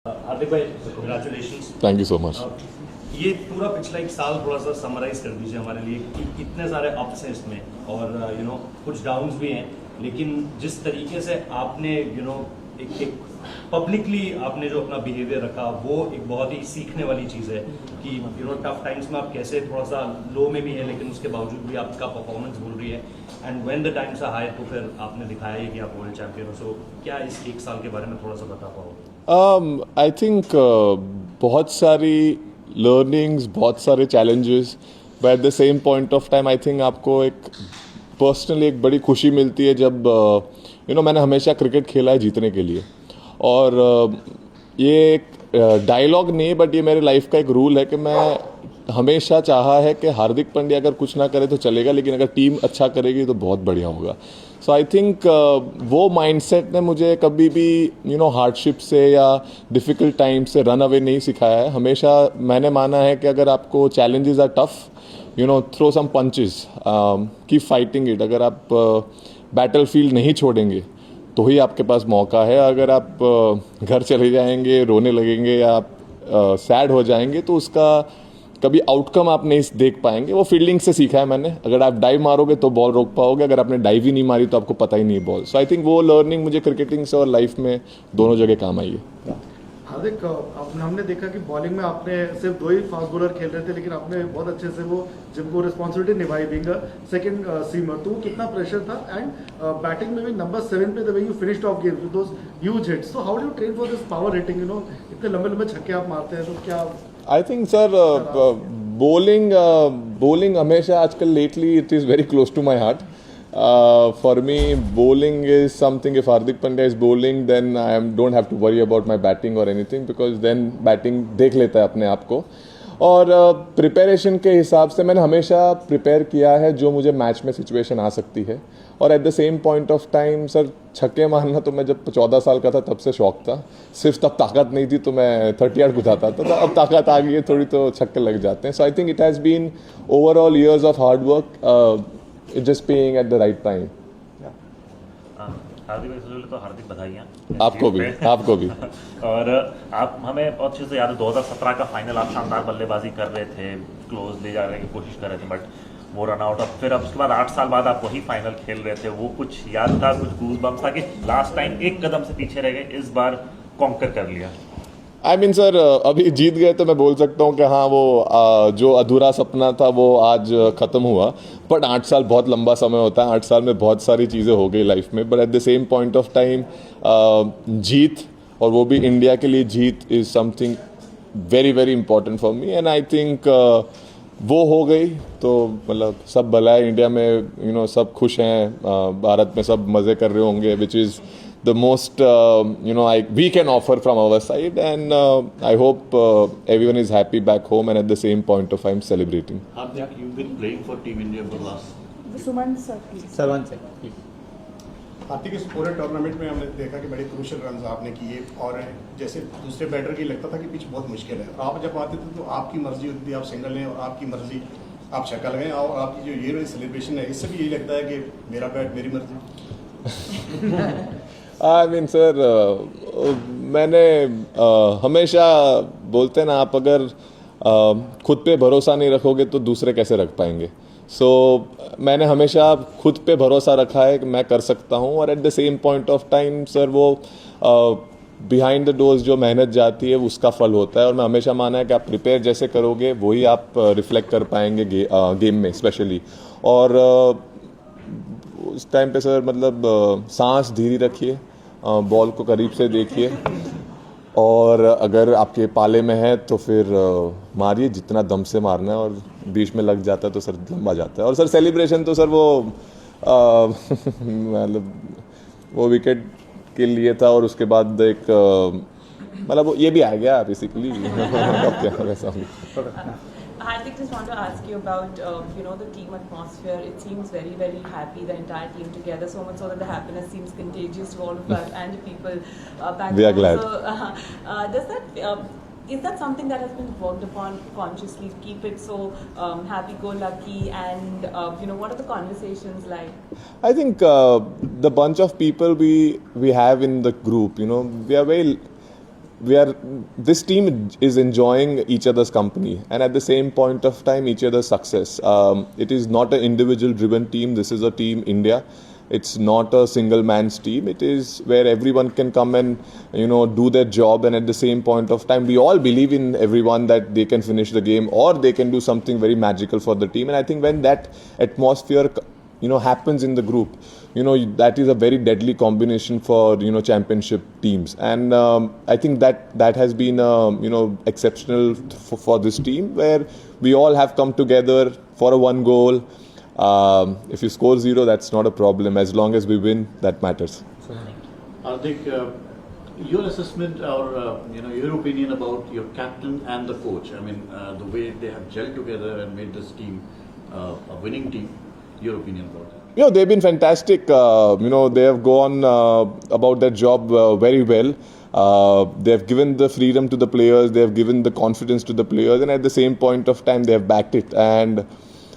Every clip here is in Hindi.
हार्दिक भाई, congratulations. Thank you so much. ये पूरा पिछला एक साल थोड़ा सा समराइज कर दीजिए हमारे लिए कि इतने सारे अप्स हैं इसमें और कुछ डाउन्स भी हैं, लेकिन जिस तरीके से आपने एक पब्लिकली आपने जो अपना बिहेवियर रखा वो एक बहुत ही सीखने वाली चीज़ है कि टफ टाइम्स में आप कैसे थोड़ा सा लो में भी है लेकिन उसके बावजूद भी आपका परफॉर्मेंस बोल रही है and when the times are high तो फिर आपने दिखाया है कि आप वर्ल्ड चैंपियन हो। सो क्या इस एक साल के बारे में थोड़ा सा बता पाओगे? आई थिंक बहुत सारी लर्निंग्स, बहुत सारे challenges, but at the same point of time I think आपको एक पर्सनली एक बड़ी खुशी मिलती है जब मैंने हमेशा क्रिकेट खेला है जीतने के लिए। और ये एक डायलॉग नहीं बट ये मेरे लाइफ का एक रूल है कि मैं हमेशा चाहा है कि हार्दिक पांड्या अगर कुछ ना करे तो चलेगा, लेकिन अगर टीम अच्छा करेगी तो बहुत बढ़िया होगा। सो आई थिंक वो माइंडसेट ने मुझे कभी भी हार्डशिप से या डिफ़िकल्ट टाइम से रन अवे नहीं सिखाया है। हमेशा मैंने माना है कि अगर आपको challenges are tough, throw some punches, keep fighting it. अगर आप बैटल फील्ड नहीं छोड़ेंगे तो ही आपके पास मौका है। अगर आप घर चले जाएंगे, रोने लगेंगे या आप सैड हो जाएंगे तो उसका कभी आउटकम आप नहीं देख पाएंगे। वो फील्डिंग से सीखा है मैंने। अगर आप डाइव मारोगे तो बॉल रोक पाओगे, अगर आपने डाइव ही नहीं मारी तो आपको पता ही नहीं बॉल। सो आई थिंक वो लर्निंग मुझे क्रिकेटिंग से और लाइफ में दोनों जगह काम आई है। हार्दिक, हमने देखा कि बॉलिंग में आपने सिर्फ 2 ही फास्ट बॉलर खेल रहे थे, लेकिन आपने बहुत अच्छे से वो जिनको रिस्पॉन्सिबिलिटी निभाई बीइंग सेकंड सीमर। तो कितना प्रेशर था एंड बैटिंग में भी नंबर 7 पे the way you finished off game with those huge hits. So how do you train for this power hitting? इतने लंबे लंबे छक्के आप मारते हैं तो क्या? आई थिंक सर bowling हमेशा आजकल lately it is very close to my heart. For me, bowling is something. If Hardik Pandya is bowling, then don't have to worry about my batting or anything because then batting देख लेता है अपने आप को। और प्रिपरेशन के हिसाब से मैंने हमेशा प्रिपेयर किया है जो मुझे मैच में सिचुएशन आ सकती है। और eight the same point of time sir छक्के मारना तो मैं जब 14 साल का था तब से शौक था। सिर्फ तब ताकत नहीं थी तो मैं 30 यार्ड कुदाता था, तो अब ताकत आ गई है थोड़ी तो छक्के लग जाते हैं। So I think it has been overall years of hard work, just paying at the right time. Hardik भाई, सबसे पहले तो हार्दिक बधाइयाँ आपको भी और आप हमें बहुत अच्छे से याद है 2017 का फाइनल आप शानदार बल्लेबाजी कर रहे थे, क्लोज ले जाने की कोशिश कर रहे थे बट वो रन आउट। अब फिर उसके बाद 8 साल बाद आप वही फाइनल खेल रहे थे। वो कुछ याद था, कुछ गूज बम्स था कि लास्ट टाइम एक कदम से पीछे रह गए, इस बार कॉन्कर कर लिया? आई मीन सर अभी जीत गए तो मैं बोल सकता हूँ कि हाँ वो जो अधूरा सपना था वो आज ख़त्म हुआ। बट 8 साल बहुत लंबा समय होता है। 8 साल में बहुत सारी चीज़ें हो गई लाइफ में, but at the same point of time जीत, और वो भी इंडिया के लिए जीत, is something very very important for me. And I think वो हो गई तो मतलब सब भला है। इंडिया में सब खुश हैं, भारत में सब मज़े कर रहे होंगे, which is the most we can offer from our side, and I hope everyone is happy back home and at the same point of time celebrating. Hardik, you've been playing for Team India for last Suman sir please. Hardik, इस पूरे टूर्नामेंट में हमने देखा कि बड़े क्रूशियल रन आपने किए और जैसे दूसरे बैटर की लगता था कि पिच बहुत मुश्किल है। आप जब आते थे तो आपकी मर्जी होती थी, आप सिंगल लें और आपकी मर्जी आप छक्का लगाएं, और आपकी जो ये सेलिब्रेशन है इससे भी यही लगता है कि मेरा बैट मेरी मर्जी। आई मीन सर मैंने हमेशा बोलते हैं ना, आप अगर खुद पे भरोसा नहीं रखोगे तो दूसरे कैसे रख पाएंगे। सो मैंने हमेशा खुद पे भरोसा रखा है कि मैं कर सकता हूँ, और eight the same point of time sir वो बिहाइंड द डोर्स जो मेहनत जाती है उसका फल होता है। और मैं हमेशा माना है कि आप प्रिपेयर जैसे करोगे वही आप रिफ्लेक्ट कर पाएंगे गेम में स्पेशली। और उस टाइम पे सर मतलब सांस धीरे रखिए, बॉल को करीब से देखिए, और अगर आपके पाले में है तो फिर मारिए जितना दम से मारना है, और बीच में लग जाता है तो सर लंबा जाता है। और सर सेलिब्रेशन तो सर वो मतलब वो विकेट के लिए था, और उसके बाद एक मतलब ये भी आ गया basically. Hardik, just want to ask you about the team atmosphere. It seems very very happy, the entire team together, so much so that the happiness seems contagious to all of us and the people back We are home. glad. So does that is that something that has been worked upon consciously to keep it so happy-go-lucky, and what are the conversations like? I think the bunch of people we have in the group, we are very this team is enjoying each other's company, and at the same point of time each other's success. It is not an individual driven team. This is a team India. It's not a single man's team. It is where everyone can come and do their job, and at the same point of time we all believe in everyone that they can finish the game or they can do something very magical for the team. And I think when that atmosphere happens in the group, that is a very deadly combination for championship teams. And I think that has been exceptional for this team, where we all have come together for a one goal. If you score 0, that's not a problem. As long as we win, that matters. Hardik, your assessment or your opinion about your captain and the coach. I mean, the way they have gelled together and made this team a winning team. Your opinion about that? They've been fantastic. They have gone about their job very well. They have given the freedom to the players. They have given the confidence to the players, and at the same point of time, they have backed it. And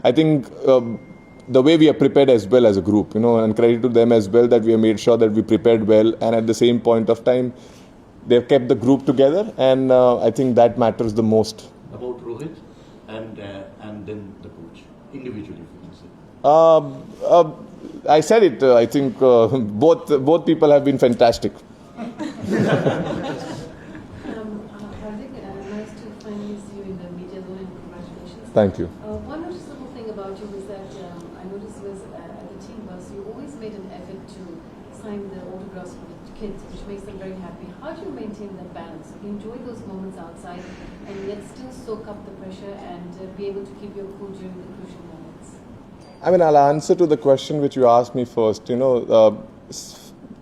I think the way we are prepared as well as a group, and credit to them as well, that we have made sure that we prepared well, and at the same point of time, they have kept the group together, and I think that matters the most. About Rohit and then the coach individually, if you can say. I said it. I think both people have been fantastic. Hardik, nice to finally see you in the media zone, and congratulations. Thank you. One noticeable thing about you was that I noticed was at the team bus, you always made an effort to sign the autographs for the kids, which makes them very happy. How do you maintain that balance? You enjoy those moments outside and yet still soak up the pressure and be able to keep your cool during the crucial moments? I mean, I'll answer to the question which you asked me first.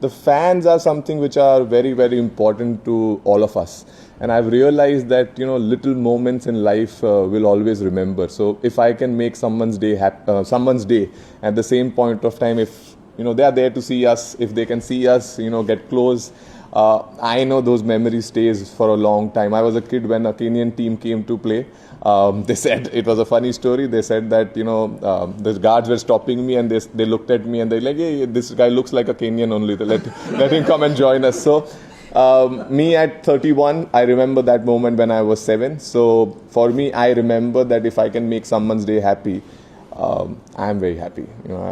The fans are something which are very, very important to all of us. And I've realized that, little moments in life will always remember. So if I can make someone's day, at the same point of time, if, they are there to see us, if they can see us, get close, I know those memories stays for a long time. I was a kid when a Kenyan team came to play. They said, it was a funny story. They said that, the guards were stopping me, and they looked at me and they're like, hey, this guy looks like a Kenyan only. Let him come and join us. So me at 31, I remember that moment when I was 7. So for me, I remember that if I can make someone's day happy, I am very happy.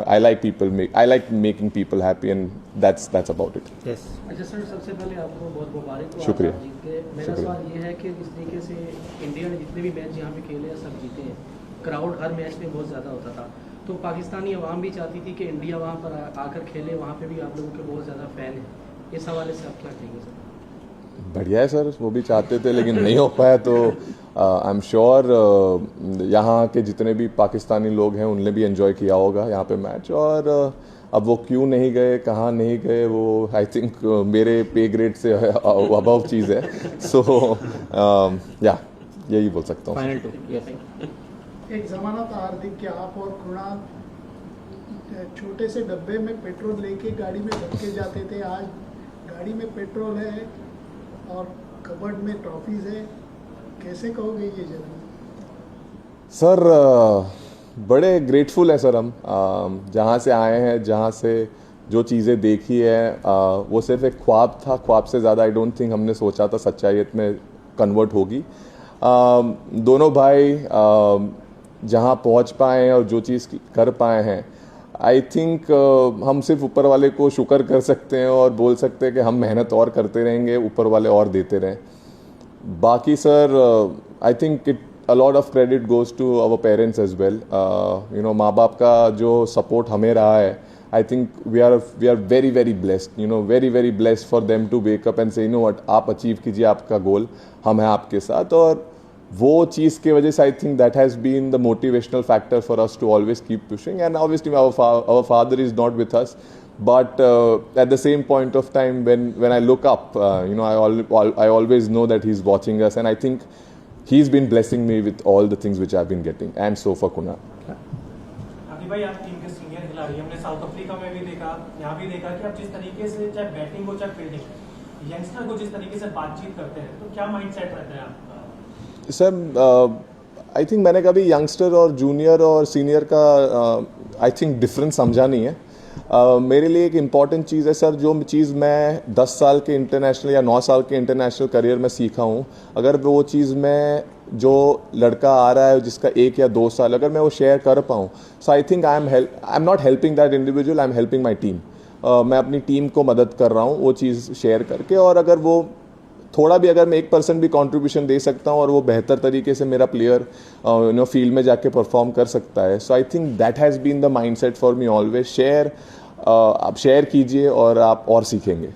I like making people happy, and that's about it. Yes. अच्छा सर, सबसे पहले आपको बहुत मुबारक हो। शुक्रिया। जीत के मेरा सवाल ये है कि जिस तरीके से इंडिया ने जितने भी मैच यहाँ पे खेले हैं सब जीते हैं, क्राउड हर मैच में बहुत ज़्यादा होता था, तो पाकिस्तानी अवाम भी चाहती थी कि इंडिया वहाँ पर आकर खेले, वहाँ पे भी आप लोगों के बहुत ज़्यादा फ़ैन हैं। इस हवाले से आप क्या कहेंगे सर? बढ़िया है सर, वो भी चाहते थे लेकिन नहीं हो पाया। तो आई एम श्योर यहाँ के जितने भी पाकिस्तानी लोग हैं उनने भी एंजॉय किया होगा यहाँ पे मैच। और अब वो क्यों नहीं गए, कहाँ नहीं गए, वो आई थिंक मेरे पे ग्रेड से अबव चीज़ है। सो यही बोल सकता हूँ। फाइनल 2। एक ज़माना था हार्दिक कि आप और कृणाल छोटे से डब्बे में पेट्रोल लेके गाड़ी में भर के जाते थे। आज गाड़ी में पेट्रोल है और कबर्ड में ट्रॉफीज है, कैसे कहोगे ये जर्नी? सर बड़े ग्रेटफुल है सर हम, जहाँ से आए हैं, जहाँ से जो चीज़ें देखी है, वो सिर्फ एक ख्वाब था। ख्वाब से ज़्यादा आई डोंट थिंक हमने सोचा था सच्चाईयत में कन्वर्ट होगी। दोनों भाई जहाँ पहुँच पाए हैं और जो चीज़ कर पाए हैं, आई थिंक हम सिर्फ ऊपर वाले को शुक्र कर सकते हैं और बोल सकते हैं कि हम मेहनत और करते रहेंगे, ऊपर वाले और देते रहें। बाकी sir I think a lot of credit goes to our parents as well. माँ बाप का जो सपोर्ट हमें रहा है, I think we are very very blessed. Very very blessed for them to wake up and say, what, आप अचीव कीजिए आपका गोल, हम हैं आपके साथ। और वो चीज़ के वजह से I think that has been the motivational factor for us to always keep pushing. And obviously our father is not with us, but at the same point of time when I look up, I always know that he's watching us, and I think he's been blessing me with all the things which I've been getting, and so for Kunal. हार्दिक भाई, आप टीम के सीनियर खिलाड़ी, हमने साउथ अफ्रीका में भी देखा, यहाँ भी देखा कि आप जिस तरीके से चाहे बैटिंग हो चाहे फील्डिंग, यंगस्टर को जिस तरीके से बातचीत करते हैं, तो क्या माइंडसेट रहता है आपका? सर आई थिंक मैंने कभी यंगस्टर और जूनियर और सीनियर का आई थिंक डिफरेंस समझा नहीं है। मेरे लिए एक इम्पॉर्टेंट चीज़ है सर, जो चीज़ मैं 10 साल के इंटरनेशनल या 9 साल के इंटरनेशनल करियर में सीखा हूँ, अगर वो चीज़ मैं जो लड़का आ रहा है जिसका 1 या 2 साल, अगर मैं वो शेयर कर पाऊँ, so I think I am not helping that individual, I am helping my team. मैं अपनी टीम को मदद कर रहा हूँ वो चीज़ शेयर करके, और अगर वो थोड़ा भी, अगर मैं 1% भी कंट्रीब्यूशन दे सकता हूँ और वो बेहतर तरीके से मेरा प्लेयर फील्ड में जाके परफॉर्म कर सकता है, so I think that has been the mindset for me always. Share, आप शेयर कीजिए और आप और सीखेंगे।